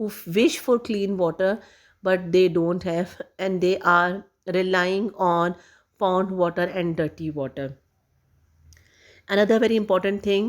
who wish for clean water but they don't have, and they are relying on pond water and dirty water. Another very important thing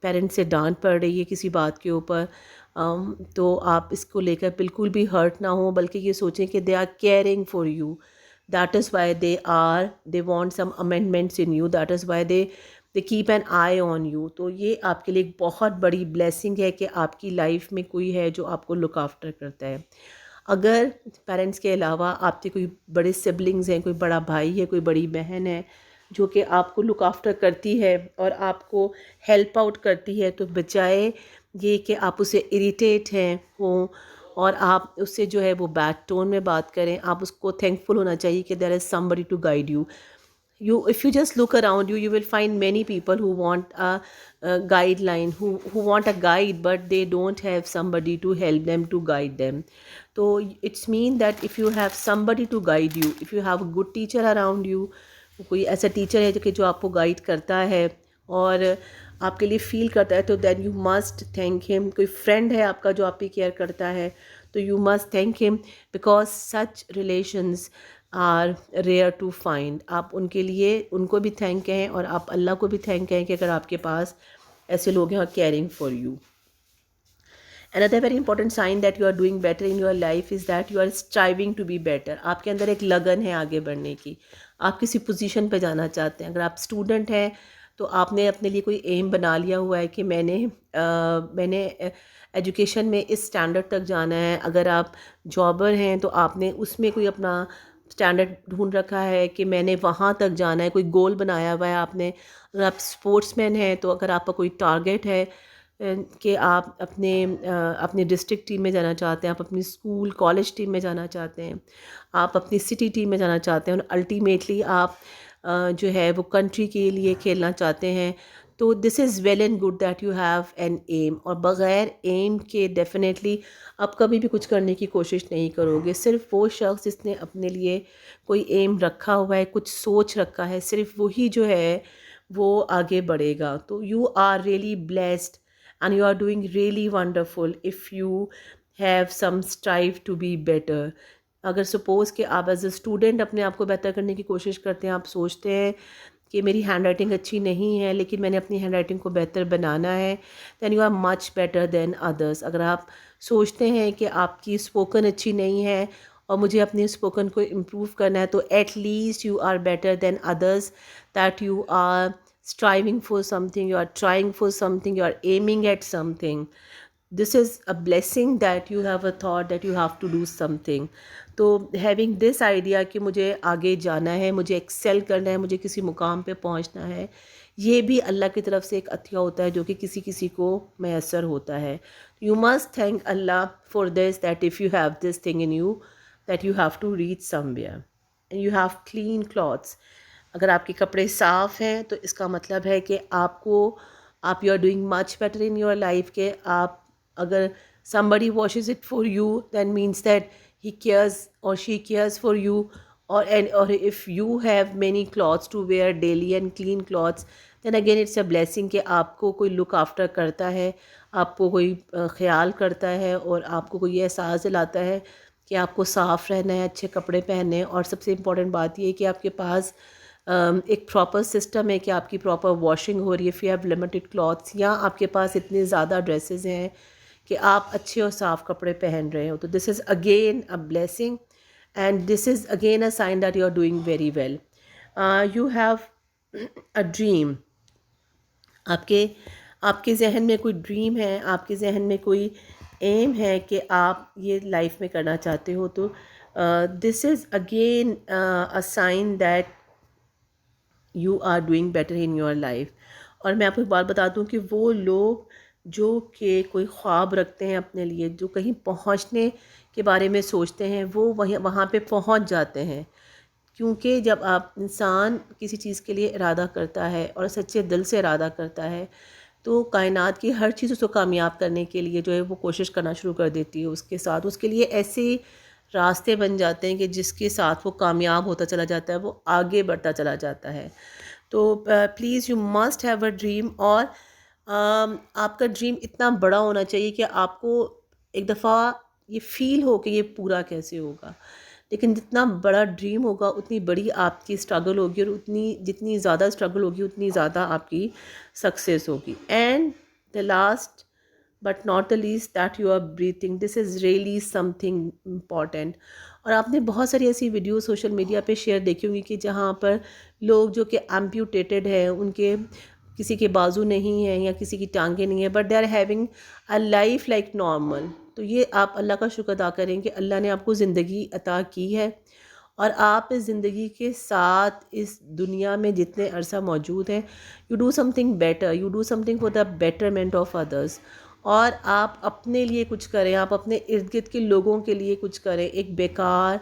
parents سے ڈانٹ پڑ رہی ہے کسی بات کے اوپر، تو آپ اس کو لے کر بالکل بھی ہرٹ نہ ہوں، بلکہ یہ سوچیں کہ they are caring for you. That is why they want some amendments in you. That is why they keep an eye on you. تو یہ آپ کے لیے ایک بہت بڑی بلیسنگ ہے کہ آپ کی لائف میں کوئی ہے جو آپ کو لک آفٹر کرتا ہے. اگر پیرنٹس کے علاوہ آپ کے کوئی بڑے سبلنگز ہیں، کوئی بڑا بھائی ہے، کوئی بڑی بہن ہے جو کہ آپ کو لک آفٹر کرتی ہے اور آپ کو ہیلپ آؤٹ کرتی ہے، تو بجائے یہ کہ آپ اسے اریٹیٹ ہوں اور آپ اس سے جو ہے وہ بیڈ ٹون میں بات کریں، آپ اس کو تھینکفل ہونا چاہیے کہ there is somebody to guide you. If you just look around you, you will find many people who want a guideline, who want a guide, but they don't have somebody to help them, to guide them. So it's mean that if you have somebody to guide you, if you have a good teacher around you, کوئی ایسا teacher ہے جو آپ کو guide کرتا ہے اور آپ کے لیے فیل کرتا ہے، تو دین یو مسٹ تھینک ہم. کوئی فرینڈ ہے آپ کا جو آپ کی کیئر کرتا ہے، تو یو مسٹ تھینک ہم، because such relations are rare to find. آپ ان کے لیے ان کو بھی تھینک کہیں اور آپ اللہ کو بھی تھینک کہیں کہ اگر آپ کے پاس ایسے لوگ ہیں اور caring for you. Another very important sign that you are doing better in your life is that you are striving to be better. آپ کے اندر ایک لگن ہے آگے بڑھنے کی، آپ کسی پوزیشن پہ جانا چاہتے ہیں. اگر آپ اسٹوڈنٹ ہیں تو آپ نے اپنے لیے کوئی ایم بنا لیا ہوا ہے کہ میں نے ایجوکیشن میں اس اسٹینڈرڈ تک جانا ہے. اگر آپ جابر ہیں تو آپ نے اس میں کوئی اپنا اسٹینڈرڈ ڈھونڈ رکھا ہے کہ میں نے وہاں تک جانا ہے، کوئی گول بنایا ہوا ہے آپ نے. اگر آپ اسپورٹس مین ہیں تو اگر آپ کا کوئی ٹارگیٹ ہے کہ آپ اپنے ڈسٹرکٹ ٹیم میں جانا چاہتے ہیں، آپ اپنی اسکول کالج ٹیم میں جانا چاہتے ہیں، آپ اپنی سٹی ٹیم میں جانا چاہتے ہیں، اور الٹیمیٹلی آپ جو ہے وہ کنٹری کے لیے کھیلنا چاہتے ہیں، تو this is well and good that you have an aim. اور بغیر ایم کے ڈیفینیٹلی آپ کبھی بھی کچھ کرنے کی کوشش نہیں کرو گے. صرف وہ شخص جس نے اپنے لیے کوئی ایم رکھا ہوا ہے، کچھ سوچ رکھا ہے، صرف وہی جو ہے وہ آگے بڑھے گا. تو you are really blessed and you are doing really wonderful if you have some strive to be better. اگر سپوز کہ آپ ایز اے اسٹوڈنٹ اپنے آپ کو بہتر کرنے کی کوشش کرتے ہیں، آپ سوچتے ہیں کہ میری ہینڈ رائٹنگ اچھی نہیں ہے لیکن میں نے اپنی ہینڈ رائٹنگ کو بہتر بنانا ہے، then you are much better than others. اگر آپ سوچتے ہیں کہ آپ کی اسپوکن اچھی نہیں ہے اور مجھے اپنی اسپوکن کو امپروو کرنا ہے، تو at least you are better than others, that you are striving for something, you are trying for something, you are aiming at something. This is a blessing that you have a thought that you have to do something. تو having this idea کہ مجھے آگے جانا ہے، مجھے axial کرنا ہے، مجھے کسی مقام پہ پہنچنا ہے، یہ بھی اللہ کی طرف سے ایک عطیہ ہوتا ہے جو کہ کسی کسی کو میسر ہوتا ہے. You must thank Allah for this, that if you have this thing in you, that you have to reach somewhere. And you have clean clothes. اگر آپ کے کپڑے صاف ہیں تو اس کا مطلب ہے کہ آپ you are doing much better in your life. کہ آپ اگر somebody washes it for you, then means that he cares or she cares for you. or if you have many clothes to wear daily and clean clothes, then again it's a blessing کہ آپ کو کوئی look after کرتا ہے، آپ کو کوئی خیال کرتا ہے اور آپ کو کوئی احساس دلاتا ہے کہ آپ کو صاف رہنا ہے، اچھے کپڑے پہننے. اور سب سے امپورٹنٹ بات یہ ہے کہ آپ کے پاس ایک پراپر سسٹم ہے کہ آپ کی پراپر واشنگ ہو رہی ہے. If you have limited clothes, یا آپ کے پاس اتنے زیادہ ڈریسز ہیں کہ آپ اچھے اور صاف کپڑے پہن رہے ہو، تو this is again a blessing and this is again a sign that you are doing very well. You have a dream. آپ کے ذہن میں کوئی ڈریم ہے، آپ کے ذہن میں کوئی ایم ہے کہ آپ یہ لائف میں کرنا چاہتے ہو، تو this is again a sign that you are doing better in your life. اور میں آپ کو ایک بات بتا دوں کہ وہ لوگ جو کہ کوئی خواب رکھتے ہیں اپنے لیے، جو کہیں پہنچنے کے بارے میں سوچتے ہیں، وہ وہاں پہ پہنچ جاتے ہیں. کیونکہ جب آپ انسان کسی چیز کے لیے ارادہ کرتا ہے اور سچے دل سے ارادہ کرتا ہے، تو کائنات کی ہر چیز اس کو کامیاب کرنے کے لیے جو ہے وہ کوشش کرنا شروع کر دیتی ہے. اس کے ساتھ اس کے لیے ایسے راستے بن جاتے ہیں کہ جس کے ساتھ وہ کامیاب ہوتا چلا جاتا ہے، وہ آگے بڑھتا چلا جاتا ہے. تو please you must have a dream. اور آپ کا ڈریم اتنا بڑا ہونا چاہیے کہ آپ کو ایک دفعہ یہ فیل ہو کہ یہ پورا کیسے ہوگا. لیکن جتنا بڑا ڈریم ہوگا اتنی بڑی آپ کی اسٹرگل ہوگی، اور جتنی زیادہ اسٹرگل ہوگی اتنی زیادہ آپ کی سکسیز ہوگی. And the last but not the least, that you are breathing, this is really something important. اور آپ نے بہت ساری ایسی ویڈیو سوشل میڈیا پہ شیئر دیکھی ہوں گی کہ جہاں پر لوگ جو کہ ایمپیوٹیٹڈ ہیں، ان کے کسی کے بازو نہیں ہیں یا کسی کی ٹانگیں نہیں ہیں، but they are having a life like normal. تو یہ آپ اللہ کا شکر ادا کریں کہ اللہ نے آپ کو زندگی عطا کی ہے، اور آپ اس زندگی کے ساتھ اس دنیا میں جتنے عرصہ موجود ہیں، you do some thing better, you do some thing for the betterment of others. اور آپ اپنے لیے کچھ کریں، آپ اپنے ارد گرد کے لوگوں کے لیے کچھ کریں. ایک بیکار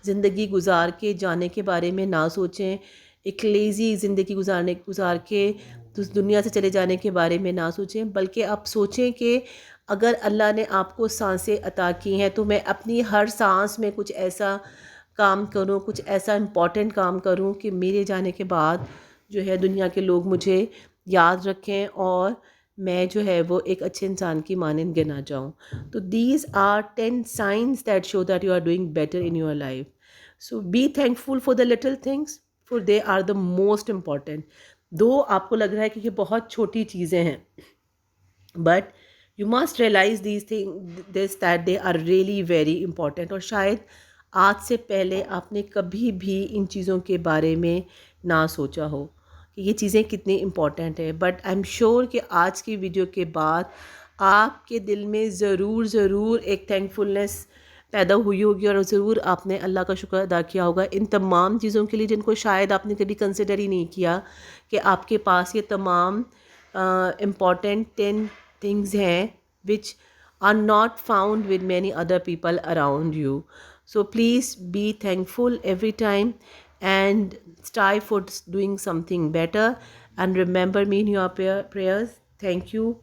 زندگی گزار کے جانے کے بارے میں نہ سوچیں، ایک لیزی زندگی گزار کے اس دنیا سے چلے جانے کے بارے میں نہ سوچیں، بلکہ آپ سوچیں کہ اگر اللہ نے آپ کو سانسیں عطا کی ہیں تو میں اپنی ہر سانس میں کچھ ایسا کام کروں، کچھ ایسا امپورٹنٹ کام کروں کہ میرے جانے کے بعد جو ہے دنیا کے لوگ مجھے یاد رکھیں، اور میں جو ہے وہ ایک اچھے انسان کی مانند گنا جاؤں. تو these are 10 signs that show that you are doing better in your life. So be thankful for the little things, for they are the most important. دو آپ کو لگ رہا ہے کہ یہ بہت چھوٹی چیزیں ہیں، but you must realize these this that they are really very important. اور شاید آج سے پہلے آپ نے کبھی بھی ان چیزوں کے بارے میں نہ سوچا ہو کہ یہ چیزیں کتنی امپورٹنٹ ہیں. بٹ آئی ایم شیور کہ آج کی ویڈیو کے بعد آپ کے دل میں ضرور ایک تھینکفلنس پیدا ہوئی ہوگی، اور ضرور آپ نے اللہ کا شکر ادا کیا ہوگا ان تمام چیزوں کے لیے جن کو شاید آپ نے کبھی کنسیڈر ہی نہیں کیا کہ آپ کے پاس یہ تمام امپورٹنٹ 10 things ہیں which are not found with many other people around you. So please be thankful every time and strive for doing something better, and remember me in your prayers. Thank you.